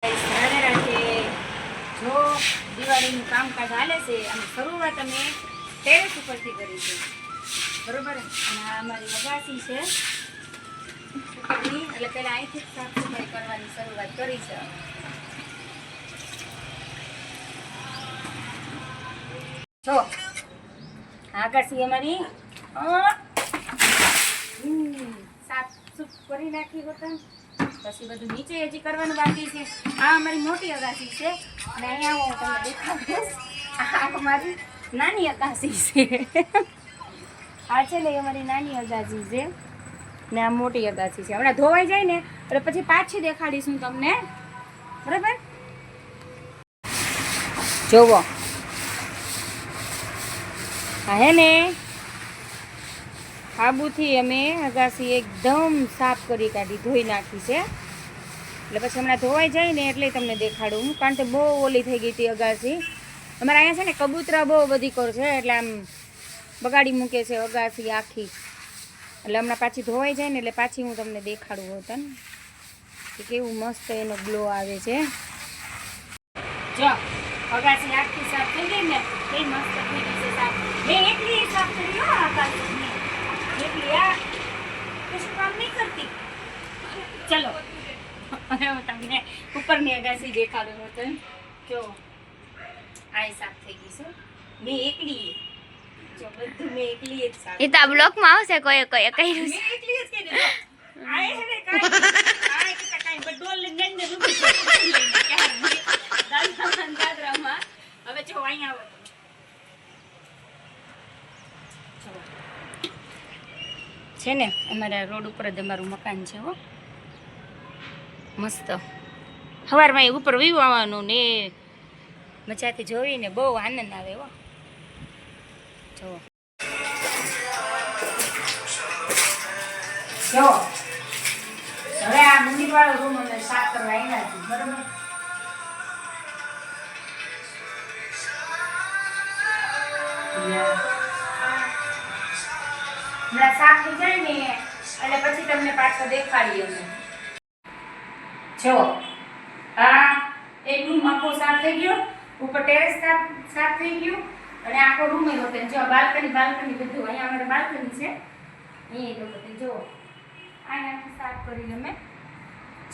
રાધે રાધે. જો દિવાળીનું કામકાજ હાલે છે અને શરૂઆત અમે ટેરેસ ઉપરથી કરી છે, બરોબર. અને આ અમારી અગાસી છે ઉપરની, એટલે પહેલાં અહીંથી સાફ સફાઈ કરવાની શરૂઆત કરી છે. જો આગાસી અમારી સાફ સુફ કરી નાખી હોતા. પછી બધું નીચે હજી કરવાનું બાકી છે. આ અમારી મોટી અગાસી છે અને અહીંયા હું તમને દેખાડીશ, આ અમારી નાની અગાસી છે. આ છે ને અમારી નાની અગાસી છે ને આ મોટી અગાસી છે. હમણાં ધોવાઈ જાય ને એટલે પછી પાછી દેખાડીશું તમને, બરાબર. જોવો હા હે ને, સાબુથી અમે અગાસી એકદમ સાફ કરી કાઢી, ધોઈ નાખી છે. એટલે પછી હમણાં ધોવાઈ જાય ને એટલે તમને દેખાડું, કારણ કે બહુ ઓલી થઈ ગઈ હતી અગાસી. અમારે અહીંયા છે ને કબૂતરા બહુ બધી કર છે, એટલે આમ બગાડી મૂકે છે અગાસી આખી. એટલે હમણાં પાછી ધોવાઈ જાય ને એટલે પાછી હું તમને દેખાડું હોતા ને કે કેવું મસ્ત એનો ગ્લો આવે છે. જો અગાસી આખી સાફ થઈ ગઈ ને, એ મસ્ત થઈ ગઈ છે સાફ. મેં એટલી સાફ કરી હો અગાસી, એટલી આ કશું કામ નહીં કરતી. ચલો હું તમને ઉપરની અગાસી દેખાડું હતો. જો આ સાફ થઈ ગઈ છે, મેં એકલી. જો બધું મેં એકલી જ સાફ. એ તો આ બ્લોકમાં આવશે, કોઈ કોઈ કર્યું મેં એકલી જ કરી દીધું. આ હે ને કાઈ બડોલ લઈને ને રૂપી લઈને ક્યાં દાદરામાં. હવે જો અહીંયા આવો છે ને, અમારા રોડ ઉપર જ અમારું મકાન છે હો, મસ્ત. સવારમાં એ ઉપર વ્યૂ આવવાનું ને મજાથી જોઈને બહુ આનંદ આવે હો. જો જો હવે આ મંદિરવાળો રૂમ અમે સાફ કરવા આવ્યા છીએ, બરોબર. સાફ થઈ જાય ને એટલે પછી તમને પાછો દેખાડીએ અમે. જો આ એક રૂમ આખો સાફ થઈ ગયો, ઉપર ટેરેસ સાફ થઈ ગયું અને આખો રૂમ એ હોતે. જો બાલ્કની બધું, અહીંયા અમારે બાલ્કની છે, અહીંયા બધું જો અહીંયા સાફ કરીને અમે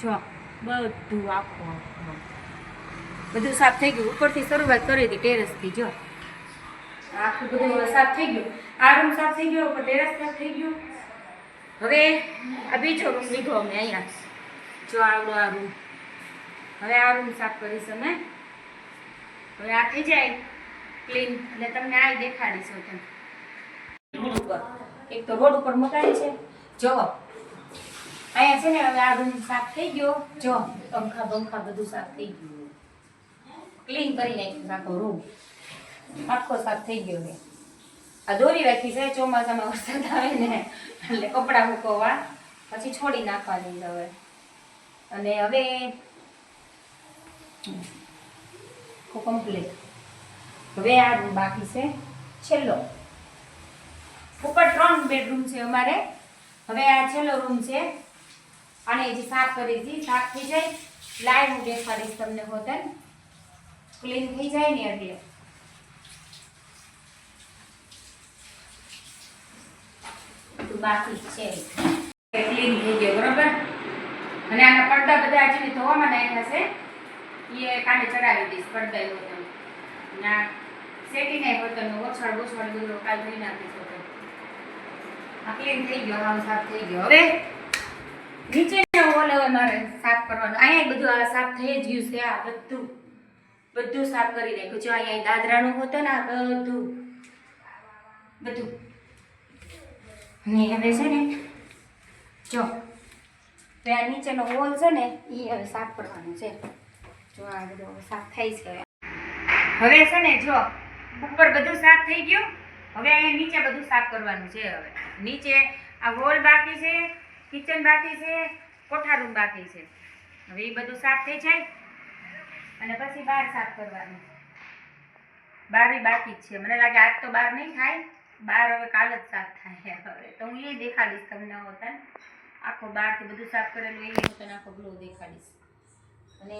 જો બધું આખું બધું સાફ થઈ ગયું. ઉપરથી શરૂઆત કરી હતી ટેરેસથી. જો આખું બધું સાફ થઈ ગયું. આ રૂમ સાફ થઈ ગયો, ઉપર ટેરેસ સાફ થઈ ગયું. હવે આ બીજો રૂમ લીધો અમે અહીંયા. જો આવડો આ રૂમ, હવે આ રૂમ સાફ કરીશ અમે. હવે આ થઈ જાય ક્લીન એટલે તમને આ દેખાડીશું. તમે રોડ ઉપર, એક તો રોડ ઉપર મકાન છે. જો અહીંયા છે ને, હવે આ રૂમ સાફ થઈ ગયો. જો પંખા બધું સાફ થઈ ગયું, ક્લીન કરી નાખ્યું આખો રૂમ, આખો સાફ થઈ ગયો છે. આ દોરી રાખી છે, ચોમાસામાં વરસાદ આવે ને એટલે કપડાં મૂકવા પછી છોડી નાખવાની હવે. અને હવે કમ્પ્લીટ. હવે આ રૂમ બાકી છે છેલ્લો. ઉપર 3 બેડરૂમ છે અમારે. હવે આ છેલ્લો રૂમ છે, આને હજી સાફ કરી હતી. સાફ થઈ જાય લાઈવ હું દેખાડીશ તમને હોટલ ક્લીન થઈ જાય ને એટલે. બાકી છે ક્લીન થઈ ગયો, બરોબર. અને આના પડદા બધા હજી ધોવામાં નાખ્યા છે, એ કાલે ચડાવી દઈશ પડદા હોટલ ના સેટી નહીં હોટલ નો ઓછાડ બધું કાલ ધોઈ નાખીશ હોટલ. આ ક્લીન થઈ ગયો, હાવ સાફ થઈ ગયો. હવે નીચે હોલ હવે મારે સાફ કરવાનું. અહીંયા બધું આ સાફ થઈ જ ગયું છે. આ બધું સાફ કરી નાખ્યું. જો અહીંયા દાદરાનું હોતું ને, આ બધું અને હવે છે ને, જો આ નીચેનો હોલ છે ને, એ હવે સાફ કરવાનું છે. જો આ બધું સાફ થાય છે. હવે છે ને, જો ઉપર બધું સાફ થઈ ગયું. હવે અહીંયા નીચે બધું સાફ કરવાનું છે. હવે નીચે આ હોલ બાકી છે, કિચન બાકી છે, કોઠા રૂમ બાકી છે. હવે એ બધું સાફ થઈ જાય અને પછી બહાર સાફ કરવાનું. બહાર બાકી જ છે, મને લાગે આજ તો બહાર નહીં થાય. બહાર હવે કાલ જ સાફ થાય. હવે તો હું એ દેખાડીશ તમને હોતા, આખો બહારથી બધું સાફ કરેલું એ હોતા આખો ગ્લો દેખાડીશ. અને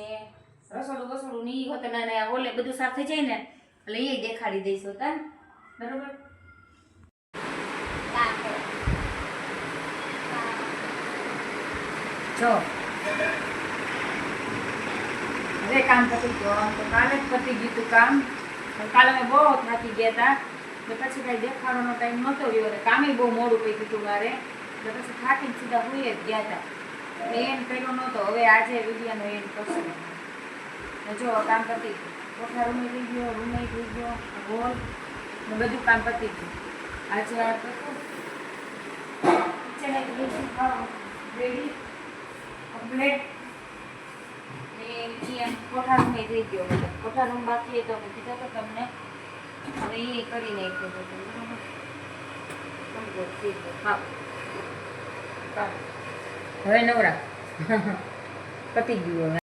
રસોડું બસોડું ની હોત ને ઓલે બધું સાફ થઈ જાય ને એટલે એ દેખાડી દઈશું તાન બરોબર. જો હવે કામ પતી ગયું. આમ તો કાલે જ પતી ગયું હતું કામ. પણ કાલે અમે બહુ થાકી ગયા હતા એટલે પછી કાંઈ દેખાડવાનો ટાઈમ નહોતો રહ્યો અને કામે બહુ મોડું પડી ગયું હતું મારે એટલે પછી થાકીને સીધા હોઈ જ ગયા હતા. એમ કર્યો નહોતો. હવે આજે વિડીયોનો એન્ડ કરશું. જો કામ પતી ગયું. કોઠા રૂમે થઈ ગયો, રૂમે થઈ ગયો, હોલ ને બધું કામ પતી ગયું. આજે આ તો કિચન રેડી કમ્પ્લીટ. કોઠા રૂમ થઈ ગયો. કોઠા રૂમ બાકી તો કીધા તો તમને હવે એ કરી નાખ્યો હતો બરાબર. હવે નવરા પતી ગયું હવે.